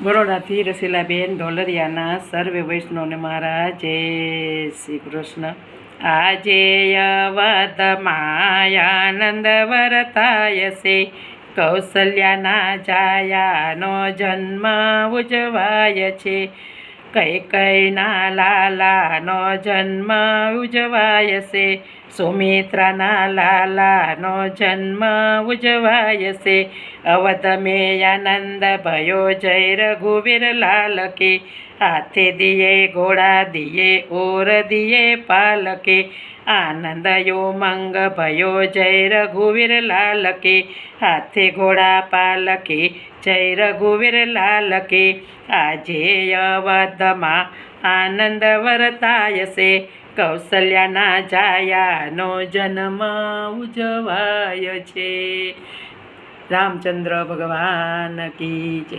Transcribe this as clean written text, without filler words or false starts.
બરોડાથી રસીલાબેન ઢોલરિયાના સર્વે વૈષ્ણવને મારા જય શ્રી કૃષ્ણ. આજે અવધમાં આનંદ વર્તાય છે, કૌશલ્યાના જાયાનો જન્મ ઉજવાય છે. કૈકેયીના લાલાનો જન્મ ઉજવાય છે, સુમિત્રાના લાલાનો જન્મ ઉજવાય છે. અવધ મેં આનંદ ભયો જય રઘુવીર લાલ કે, હાથે દિયે ઘોડા દિયે ઓર દિયે પાલકે. આનંદ ઉમંગ ભયો જય રઘુવીર લાલ કે, હાથે ઘોડા પાલકે જય રઘુવીર લાલ કે. આજે અવધમાં આનંદ વર્તાય છે, કૌશલ્યાના જાયાનો જન્મ ઉજવાય છે. રામચંદ્ર ભગવાન કી જય.